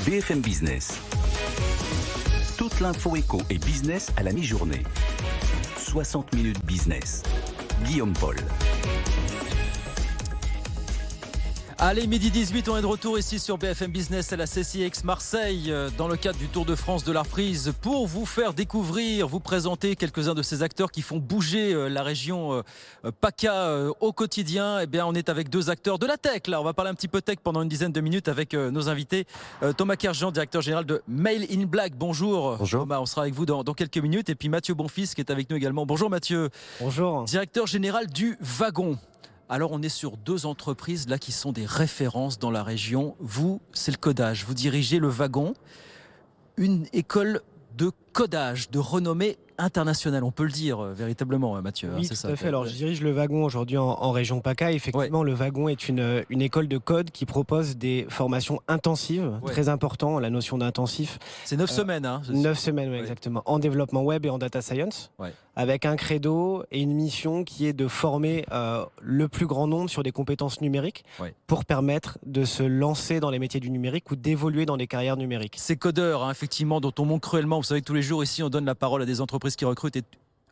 BFM Business. Toute l'info éco et business à la mi-journée. 60 minutes business. Guillaume Paul. Allez, midi 18, on est de retour ici sur BFM Business à la CCX Marseille dans le cadre du Tour de France de la reprise pour vous faire découvrir, vous présenter quelques-uns de ces acteurs qui font bouger la région PACA au quotidien. Eh bien, on est avec deux acteurs de la tech. Là, on va parler un petit peu tech pendant une dizaine de minutes avec nos invités. Thomas Kerjean, directeur général de Mail in Black. Bonjour. Bonjour. Thomas, on sera avec vous dans quelques minutes. Et puis Mathieu Bonfils qui est avec nous également. Bonjour Mathieu. Bonjour. Directeur général du Wagon. Alors on est sur deux entreprises là qui sont des références dans la région. Vous, c'est le codage. Vous dirigez le Wagon, une école de codage de renommée internationale, on peut le dire véritablement, Mathieu. Oui, c'est tout ça. à fait. Alors, je dirige le Wagon aujourd'hui en région PACA. Effectivement, le Wagon est une école de code qui propose des formations intensives, très important, la notion d'intensif. C'est 9 semaines. 9 semaines, oui, exactement, en développement web et en data science, avec un credo et une mission qui est de former le plus grand nombre sur des compétences numériques pour permettre de se lancer dans les métiers du numérique ou d'évoluer dans des carrières numériques. Ces codeurs, effectivement, dont on manque cruellement. Vous savez que tous les jours ici, on donne la parole à des entreprises qui recrutent et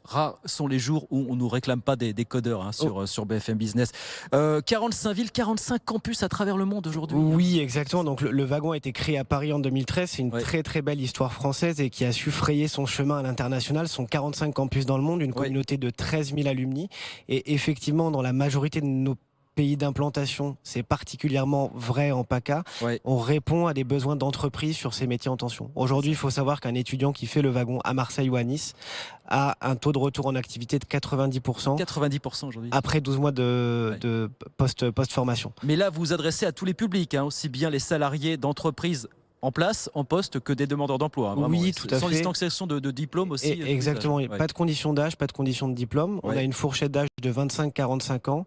rares sont les jours où on ne nous réclame pas des codeurs sur BFM Business. 45 villes, 45 campus à travers le monde aujourd'hui. Oui, exactement. Donc le Wagon a été créé à Paris en 2013. C'est une très très belle histoire française et qui a su frayer son chemin à l'international. Ce sont 45 campus dans le monde, une communauté de 13 000 alumni. Et effectivement, dans la majorité de nos pays d'implantation, c'est particulièrement vrai en PACA. On répond à des besoins d'entreprise sur ces métiers en tension. Aujourd'hui, il faut savoir qu'un étudiant qui fait le Wagon à Marseille ou à Nice a un taux de retour en activité de 90%. 90% aujourd'hui. Après 12 mois de post-formation. Mais là, vous vous adressez à tous les publics, aussi bien les salariés d'entreprises en place, en poste, que des demandeurs d'emploi. Oui, tout à fait. Sans distinction de diplôme aussi. Exactement. Pas de condition d'âge, pas de condition de diplôme. On a une fourchette d'âge de 25-45 ans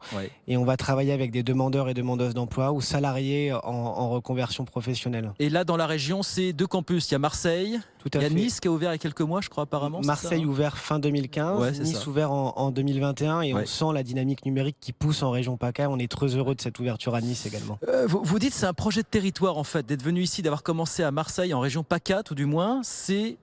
et on va travailler avec des demandeurs et demandeuses d'emploi ou salariés en reconversion professionnelle. Et là, dans la région, c'est deux campus. Il y a Marseille, il y a Nice qui a ouvert il y a quelques mois, je crois, apparemment. Marseille ouvert fin 2015, Nice ouvert en 2021 et on sent la dynamique numérique qui pousse en région PACA. On est très heureux de cette ouverture à Nice également. Vous dites c'est un projet de territoire en fait, d'être venu ici, d'avoir commencé à Marseille, en région PACA tout du moins, c'est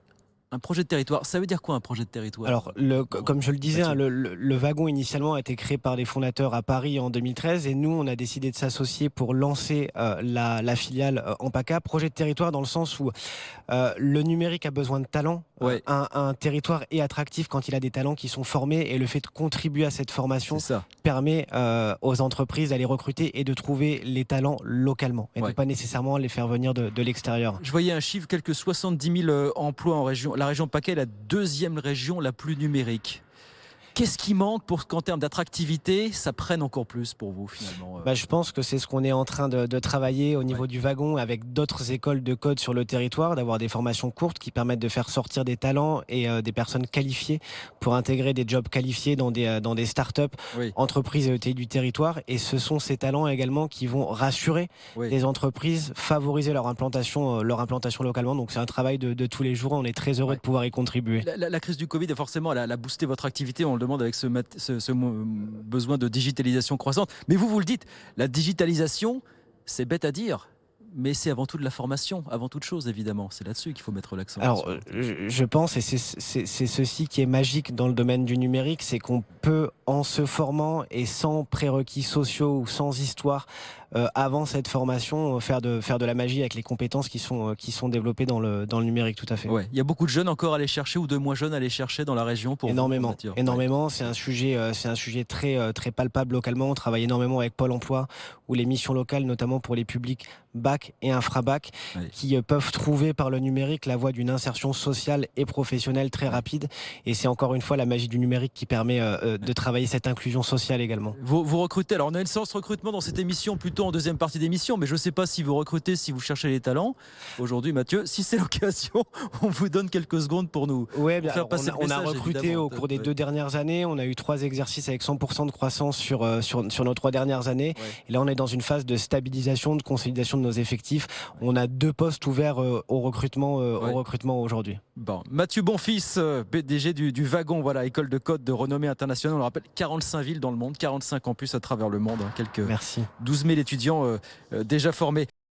un projet de territoire. Ça veut dire quoi un projet de territoire? Alors, comme je le disais, le Wagon initialement a été créé par les fondateurs à Paris en 2013 et nous, on a décidé de s'associer pour lancer la filiale en PACA. Projet de territoire dans le sens où le numérique a besoin de talents. Un territoire est attractif quand il a des talents qui sont formés et le fait de contribuer à cette formation permet aux entreprises d'aller recruter et de trouver les talents localement et de pas nécessairement les faire venir de l'extérieur. Je voyais un chiffre, quelques 70 000 emplois en région. La région PACA est la deuxième région la plus numérique. Qu'est-ce qui manque pour qu'en termes d'attractivité, ça prenne encore plus pour vous finalement? Je pense que c'est ce qu'on est en train de travailler au niveau du Wagon avec d'autres écoles de code sur le territoire, d'avoir des formations courtes qui permettent de faire sortir des talents et des personnes qualifiées pour intégrer des jobs qualifiés dans des startups, entreprises et ETI du territoire. Et ce sont ces talents également qui vont rassurer les entreprises, favoriser leur implantation localement. Donc c'est un travail de tous les jours. On est très heureux de pouvoir y contribuer. La crise du Covid, forcément, elle a boosté votre activité. On le demande avec ce besoin de digitalisation croissante. Mais vous le dites, la digitalisation, c'est bête à dire, mais c'est avant tout de la formation, avant toute chose évidemment. C'est là-dessus qu'il faut mettre l'accent. Alors, je pense, et c'est ceci qui est magique dans le domaine du numérique, c'est qu'on peut, en se formant et sans prérequis sociaux ou sans histoire, avant cette formation, faire de la magie avec les compétences qui sont développées dans le numérique, tout à fait. Il y a beaucoup de jeunes encore à aller chercher ou de moins jeunes à aller chercher dans la région pour énormément. C'est un sujet très très palpable localement. On travaille énormément avec Pôle Emploi où les missions locales, notamment pour les publics bac et infra-bac, qui peuvent trouver par le numérique la voie d'une insertion sociale et professionnelle très rapide. Et c'est encore une fois la magie du numérique qui permet de travailler cette inclusion sociale également. Vous recrutez. Alors on a une séance recrutement dans cette émission plutôt en deuxième partie d'émission, mais je ne sais pas si vous recrutez, si vous cherchez les talents. Aujourd'hui, Mathieu, si c'est l'occasion, on vous donne quelques secondes pour nous faire passer le message. On a recruté au cours des 2 dernières années. On a eu 3 exercices avec 100% de croissance sur nos 3 dernières années. Et là, on est dans une phase de stabilisation, de consolidation de nos effectifs. On a 2 postes ouverts au recrutement aujourd'hui. Bon, Mathieu Bonfils, PDG du Wagon, école de code de renommée internationale. On le rappelle, 45 villes dans le monde, 45 campus à travers le monde, quelques 12 000 étudiants déjà formés.